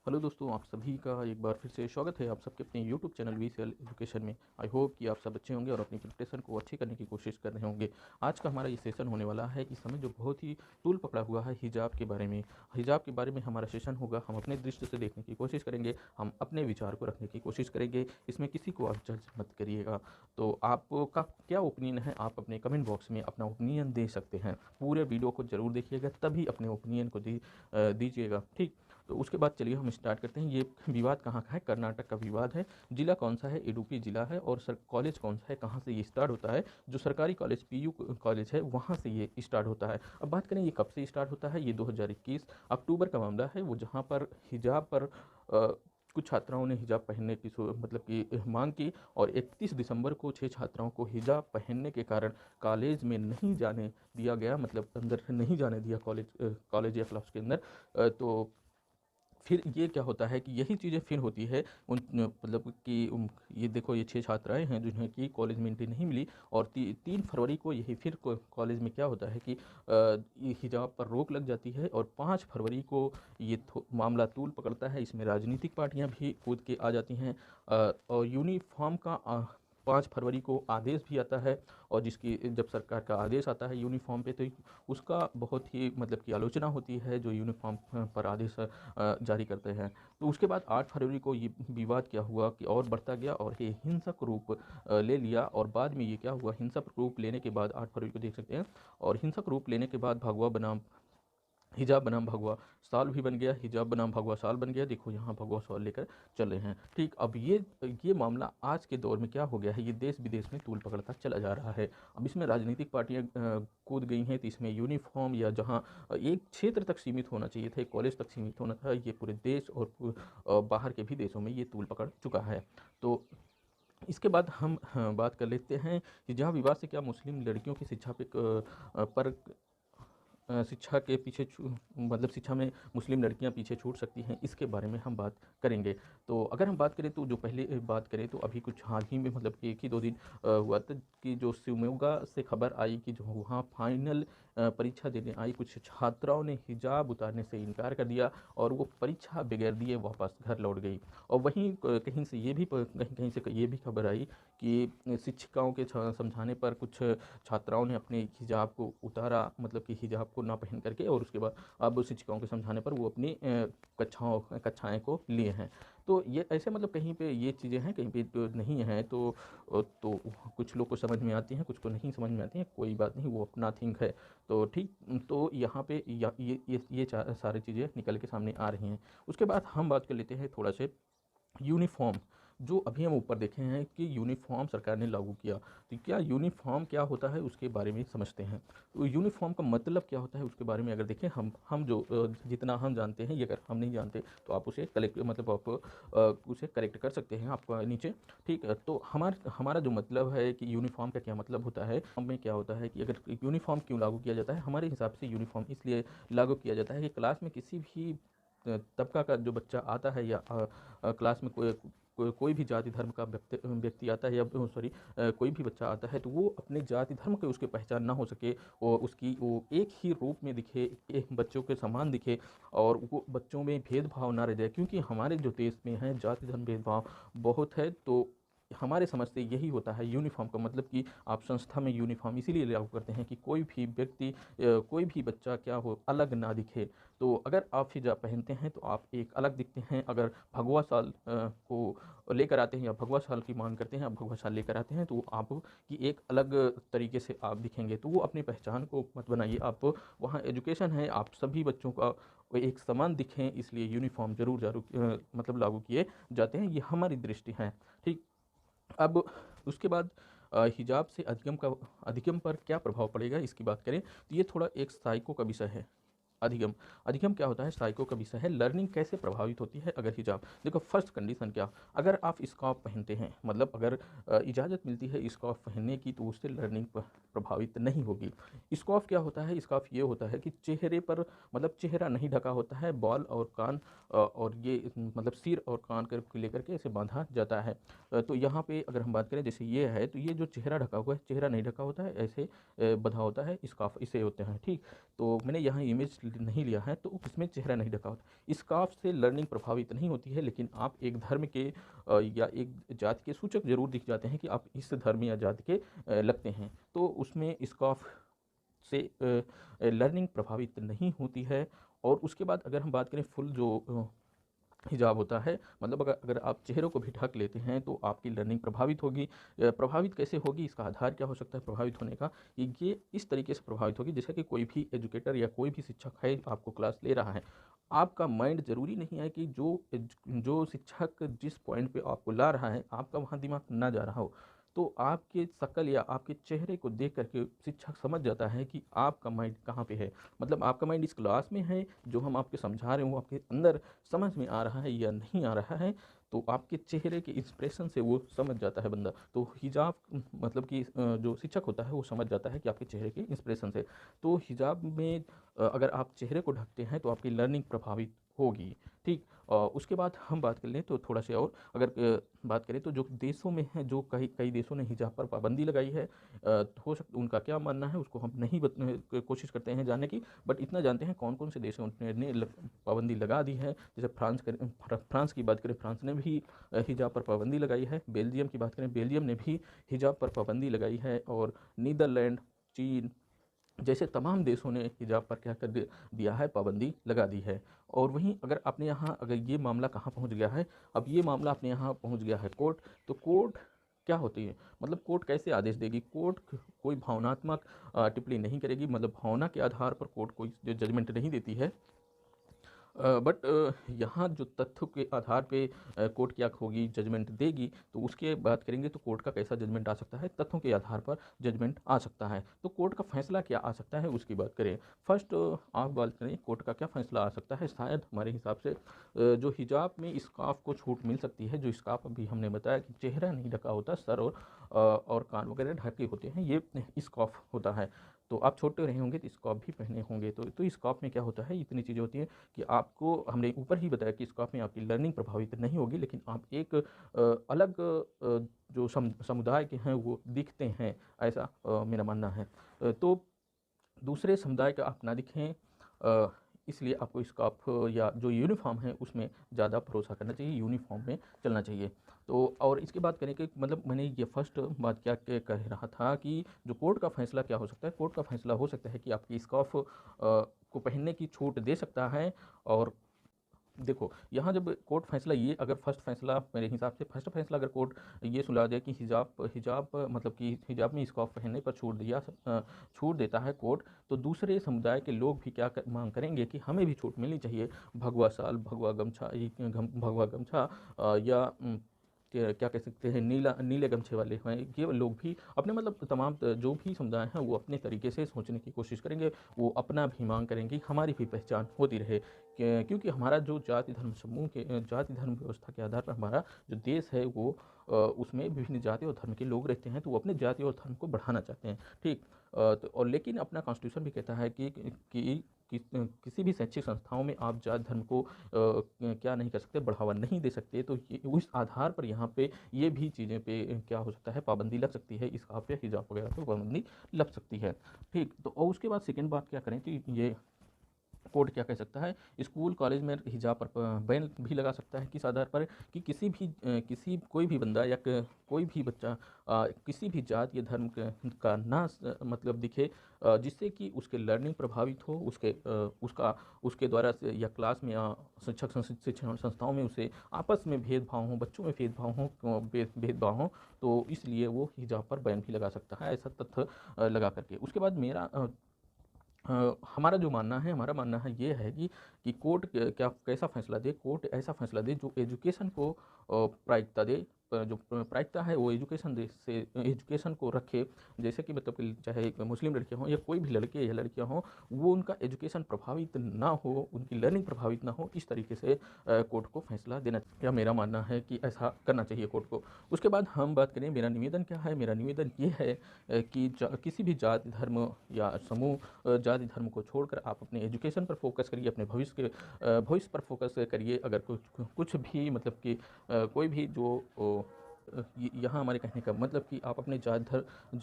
Hello दोस्तों, आप सभी का एक बार फिर से स्वागत है आप सबके अपने यूट्यूब चैनल वीसीएल एजुकेशन में। आई होप कि आप सब अच्छे होंगे और अपनी प्रिपरेशन को अच्छी करने की कोशिश कर रहे होंगे। आज का हमारा ये सेशन होने वाला है इस समय जो बहुत ही तूल पकड़ा हुआ है हिजाब के बारे में। हिजाब के बारे में हमारा सेशन होगा। हम अपने दृष्टि से देखने की कोशिश करेंगे, हम अपने विचार को रखने की कोशिश करेंगे। इसमें किसी को आप जज मत करिएगा। तो आपका क्या ओपिनियन है, आप अपने कमेंट बॉक्स में अपना ओपिनियन दे सकते हैं। पूरे वीडियो को जरूर देखिएगा, तभी अपने ओपिनियन को दीजिएगा। ठीक, तो उसके बाद चलिए हम स्टार्ट करते हैं। ये विवाद कहाँ का है? कर्नाटक का विवाद है। जिला कौन सा है? इडुक्की जिला है। और सर कॉलेज कौन सा है? कहाँ से ये स्टार्ट होता है? जो सरकारी कॉलेज पीयू कॉलेज है वहाँ से ये स्टार्ट होता है। अब बात करें ये कब से स्टार्ट होता है। ये 2021 अक्टूबर का मामला है। वो जहाँ पर हिजाब पर कुछ छात्राओं ने हिजाब पहनने की मतलब कि मांग की, और 31 दिसंबर को 6 छात्राओं को हिजाब पहनने के कारण कॉलेज में नहीं जाने दिया गया, मतलब अंदर नहीं जाने दिया कॉलेज या क्लास के अंदर। तो फिर ये क्या होता है कि यही चीज़ें फिर होती है उन मतलब कि ये देखो, ये 6 छात्राएं हैं जिन्हें कि कॉलेज में एंट्री नहीं मिली। और 3 फरवरी को यही फिर कॉलेज में क्या होता है कि ये हिजाब पर रोक लग जाती है। और 5 फरवरी को ये मामला तूल पकड़ता है। इसमें राजनीतिक पार्टियां भी कूद के आ जाती हैं। और यूनिफॉर्म का 5 फरवरी को आदेश भी आता है। और जिसकी जब सरकार का आदेश आता है यूनिफॉर्म पे, तो उसका बहुत ही मतलब कि आलोचना होती है जो यूनिफॉर्म पर आदेश जारी करते हैं। तो उसके बाद 8 फरवरी को ये विवाद क्या हुआ कि और बढ़ता गया और ये हिंसक रूप ले लिया। और बाद में ये क्या हुआ, हिंसक रूप लेने के बाद 8 फरवरी को देख सकते हैं। और हिंसक रूप लेने के बाद भगवा बनाम हिजाब बनाम भगवा साल भी बन गया, हिजाब बनाम भगवा साल बन गया। देखो यहाँ भगवा साल लेकर चल रहे हैं। ठीक, अब ये मामला आज के दौर में क्या हो गया है, ये देश विदेश में तूल पकड़ता चला जा रहा है। अब इसमें राजनीतिक पार्टियां कूद गई हैं। तो इसमें यूनिफॉर्म या जहाँ एक क्षेत्र तक सीमित होना चाहिए था, एक कॉलेज तक सीमित होना था, ये पूरे देश और बाहर के भी देशों में ये तूल पकड़ चुका है। तो इसके बाद हम बात कर लेते हैं कि जहाँ विवाद से क्या मुस्लिम लड़कियों की शिक्षा पर शिक्षा के पीछे मतलब शिक्षा में मुस्लिम लड़कियां पीछे छूट सकती हैं, इसके बारे में हम बात करेंगे। तो अगर हम बात करें तो जो पहले बात करें तो अभी कुछ हाल ही में मतलब कि 1 ही 2 दिन हुआ था कि जो शिवमोगा से खबर आई कि जो वहाँ फाइनल परीक्षा देने आई कुछ छात्राओं ने हिजाब उतारने से इनकार कर दिया और वो परीक्षा बगैर दिए वापस घर लौट गई। और वहीं कहीं से ये भी कहीं कहीं से ये भी खबर आई कि शिक्षिकाओं के समझाने पर कुछ छात्राओं ने अपने हिजाब को उतारा, मतलब कि हिजाब को ना पहन करके, और उसके बाद अब शिक्षिकाओं के समझाने पर वो अपनी कक्षाएं को लिए हैं। तो ये ऐसे मतलब कहीं पे ये चीज़ें हैं, कहीं पे तो नहीं है। तो कुछ लोग को समझ में आती हैं, कुछ को नहीं समझ में आती हैं, कोई बात नहीं, वो अपना थिंक है। तो ठीक, तो यहाँ पे ये सारी चीज़ें निकल के सामने आ रही हैं। उसके बाद हम बात कर लेते हैं थोड़ा से यूनिफॉर्म। जो अभी हम ऊपर देखे हैं कि यूनिफॉर्म सरकार ने लागू किया, तो क्या यूनिफॉर्म क्या होता है उसके बारे में समझते हैं। तो यूनिफॉर्म का मतलब क्या होता है उसके बारे में अगर देखें, हम जो जितना हम जानते हैं, ये अगर हम नहीं जानते तो आप उसे कलेक्ट मतलब आप उसे करेक्ट कर सकते हैं आपका नीचे। ठीक है, तो हमारा जो मतलब है कि यूनिफॉर्म का क्या मतलब होता है, हमें क्या होता है कि अगर यूनिफॉर्म क्यों लागू किया जाता है, हमारे हिसाब से यूनिफॉर्म इसलिए लागू किया जाता है कि क्लास में किसी भी तबका का जो बच्चा आता है या क्लास में कोई भी जाति धर्म का व्यक्ति आता है, या सॉरी कोई भी बच्चा आता है, तो वो अपने जाति धर्म के उसके पहचान ना हो सके, और उसकी वो एक ही रूप में दिखे, एक बच्चों के समान दिखे, और वो बच्चों में भेदभाव ना रह जाए। क्योंकि हमारे जो देश में है जाति धर्म भेदभाव बहुत है। तो हमारे समझ से यही होता है यूनिफॉर्म का मतलब कि आप संस्था में यूनिफॉर्म इसीलिए लागू करते हैं कि कोई भी व्यक्ति कोई भी बच्चा क्या हो, अलग ना दिखे। तो अगर आप हिजाब पहनते हैं तो आप एक अलग दिखते हैं। अगर भगवा साल को लेकर आते हैं या भगवा साल की मांग करते हैं, आप भगवा साल लेकर आते हैं, तो आप की एक अलग तरीके से आप दिखेंगे। तो वो अपनी पहचान को मत बनाइए। आप वहाँ एजुकेशन है, आप सभी बच्चों का वो एक समान दिखें, इसलिए यूनिफॉर्म जरूर जरूर मतलब लागू किए जाते हैं। ये हमारी दृष्टि है। ठीक, अब उसके बाद हिजाब से अधिगम पर क्या प्रभाव पड़ेगा इसकी बात करें तो ये थोड़ा एक साइको का विषय है। अधिगम अधिगम क्या होता है, साइको का विषय है। लर्निंग कैसे प्रभावित होती है अगर हिजाब, देखो फर्स्ट कंडीशन क्या, अगर आप स्कार्फ पहनते हैं, मतलब अगर इजाज़त मिलती है स्कार्फ पहनने की, तो उससे लर्निंग प्रभावित नहीं होगी। स्कार्फ क्या होता है, स्कार्फ ये होता है कि चेहरे पर मतलब चेहरा नहीं ढका होता है, बाल और कान और ये मतलब सिर और कान कर लेकर के इसे बांधा जाता है। तो यहाँ पे अगर हम बात करें जैसे ये है, तो ये जो चेहरा ढका हुआ है, चेहरा नहीं ढका होता है, ऐसे बंधा होता है स्कार्फ, इसे होते हैं। ठीक, तो मैंने यहाँ इमेज नहीं लिया है तो उसमें चेहरा नहीं ढका होता। स्कार्फ से लर्निंग प्रभावित नहीं होती है, लेकिन आप एक धर्म के या एक जाति के सूचक जरूर दिख जाते हैं कि आप इस धर्म या जाति के लगते हैं। तो उसमें स्कार्फ से लर्निंग प्रभावित नहीं होती है। और उसके बाद अगर हम बात करें फुल जो हिजाब होता है, मतलब अगर अगर आप चेहरे को भी ढक लेते हैं तो आपकी लर्निंग प्रभावित होगी। प्रभावित कैसे होगी, इसका आधार क्या हो सकता है प्रभावित होने का, कि ये इस तरीके से प्रभावित होगी जैसे कि कोई भी एजुकेटर या कोई भी शिक्षक है आपको क्लास ले रहा है। आपका माइंड ज़रूरी नहीं है कि जो शिक्षक जिस पॉइंट पे आपको ला रहा है आपका वहाँ दिमाग ना जा रहा हो। तो आपके शक्ल या आपके चेहरे को देख करके शिक्षक समझ जाता है कि आपका माइंड कहाँ पे है, मतलब आपका माइंड इस क्लास में है, जो हम आपके समझा रहे हैं वो आपके अंदर समझ में आ रहा है या नहीं आ रहा है। तो आपके चेहरे के एक्सप्रेशन से वो समझ जाता है बंदा। तो हिजाब मतलब कि जो शिक्षक होता है वो समझ जाता है कि आपके चेहरे के एक्सप्रेशन से। तो हिजाब में अगर आप चेहरे को ढकते हैं तो आपकी लर्निंग प्रभावित होगी। ठीक। उसके बाद हम बात कर लें तो थोड़ा से और अगर बात करें तो जो देशों में है, जो कई कई देशों ने हिजाब पर पाबंदी लगाई है, हो सकता उनका क्या मानना है उसको हम नहीं कोशिश करते हैं जानने की, बट इतना जानते हैं कौन कौन से देशों ने पाबंदी लगा दी है। जैसे फ्रांस की बात करें, फ्रांस ने भी हिजाब पर पाबंदी लगाई है। बेल्जियम की बात करें, बेल्जियम ने भी हिजाब पर पाबंदी लगाई है। और नीदरलैंड, चीन जैसे तमाम देशों ने हिजाब पर क्या कर दिया है, पाबंदी लगा दी है। और वहीं अगर अपने यहाँ अगर ये मामला कहाँ पहुँच गया है, अब ये मामला अपने यहाँ पहुँच गया है कोर्ट। तो कोर्ट क्या होती है, मतलब कोर्ट कैसे आदेश देगी, कोर्ट कोई भावनात्मक टिप्पणी नहीं करेगी, मतलब भावना के आधार पर कोर्ट कोई जो जजमेंट नहीं देती है। बट यहाँ जो तथ्य के आधार पे कोर्ट क्या होगी, जजमेंट देगी। तो उसके बात करेंगे तो कोर्ट का कैसा जजमेंट आ सकता है, तथ्यों के आधार पर जजमेंट आ सकता है। तो कोर्ट का फैसला क्या आ सकता है उसकी बात करें। फर्स्ट आप बात करें कोर्ट का क्या फैसला आ सकता है, शायद हमारे हिसाब से जो हिजाब में स्कार्फ को छूट मिल सकती है। जो स्कार्फ अभी हमने बताया कि चेहरा नहीं ढका होता, सर और कान वगैरह ढके होते हैं, ये स्कार्फ होता है। तो आप छोटे रहे होंगे तो स्कार्फ भी पहने होंगे। तो स्कार्फ में क्या होता है, इतनी चीज़ें होती हैं कि आपको हमने ऊपर ही बताया कि स्कार्फ में आपकी लर्निंग प्रभावित नहीं होगी, लेकिन आप एक अलग जो समुदाय के हैं वो दिखते हैं, ऐसा मेरा मानना है। तो दूसरे समुदाय का आप ना दिखें, इसलिए आपको स्कार्फ या जो यूनिफॉर्म है उसमें ज़्यादा भरोसा करना चाहिए, यूनिफॉर्म में चलना चाहिए। तो और इसके बात करें कि मतलब मैंने ये फर्स्ट बात क्या कह रहा था कि जो कोर्ट का फैसला क्या हो सकता है, कोर्ट का फैसला हो सकता है कि आपकी स्कार्फ को पहनने की छूट दे सकता है। और देखो यहाँ जब कोर्ट फैसला, ये अगर फर्स्ट फैसला मेरे हिसाब से फर्स्ट फैसला अगर कोर्ट ये सुलझा दे कि हिजाब हिजाब मतलब कि हिजाब में स्कार्फ पहनने पर छूट देता है कोर्ट, तो दूसरे समुदाय के लोग भी क्या मांग करेंगे कि हमें भी छूट मिलनी चाहिए। भगवा शाल, भगवा गमछा, भगवा गमछा या क्या कह सकते हैं, नीले गमछे वाले हैं, ये लोग भी अपने मतलब तमाम जो भी समुदाय हैं वो अपने तरीके से सोचने की कोशिश करेंगे। वो अपना भी मांग करेंगे, हमारी भी पहचान होती रहे। क्योंकि हमारा जो जाति धर्म समूह के जाति धर्म व्यवस्था के आधार पर हमारा जो देश है वो उसमें विभिन्न जाति और धर्म के लोग रहते हैं। तो वो अपने जाति और धर्म को बढ़ाना चाहते हैं। ठीक। तो और लेकिन अपना कॉन्स्टिट्यूशन भी कहता है कि किसी भी शैक्षिक संस्थाओं में आप जाति धर्म को क्या नहीं कर सकते, बढ़ावा नहीं दे सकते। तो ये उस आधार पर यहाँ पे ये भी चीज़ें पे क्या हो सकता है, पाबंदी लग सकती है, स्कार्फ या हिजाब वगैरह पे पाबंदी लग सकती है। ठीक। तो और उसके बाद सेकेंड बात क्या करें, तो ये कोर्ट क्या कह सकता है, स्कूल कॉलेज में हिजाब पर बैन भी लगा सकता है। किस आधार पर, कि किसी कोई भी बंदा या कोई भी बच्चा किसी भी जात या धर्म का ना मतलब दिखे, जिससे कि उसके लर्निंग प्रभावित हो, उसके द्वारा से या क्लास में या शिक्षण संस्थाओं में उसे आपस में भेदभाव हो, बच्चों में भेदभाव हो। तो इसलिए वो हिजाब पर बैन भी लगा सकता है, ऐसा तथ्य लगा करके। उसके बाद हमारा जो मानना है, हमारा मानना है ये है कि कोर्ट क्या कैसा फैसला दे, कोर्ट ऐसा फैसला दे जो एजुकेशन को प्रायिकता दे। जो प्रायिकता है वो एजुकेशन को रखे। जैसे कि मतलब कि चाहे मुस्लिम लड़कियां हों या कोई भी लड़के या लड़कियां हों, वो उनका एजुकेशन प्रभावित ना हो, उनकी लर्निंग प्रभावित ना हो, इस तरीके से कोर्ट को फैसला देना चाहिए। या मेरा मानना है कि ऐसा करना चाहिए कोर्ट को। उसके बाद हम बात करें मेरा निवेदन क्या है, मेरा निवेदन ये है कि किसी भी जाति धर्म या समूह जाति धर्म को छोड़कर आप अपने एजुकेशन पर फोकस करिए, अपने भविष्य पर फोकस करिए। अगर कुछ भी मतलब कि कोई भी जो यहाँ हमारे कहने का मतलब कि आप अपने जाति धर्म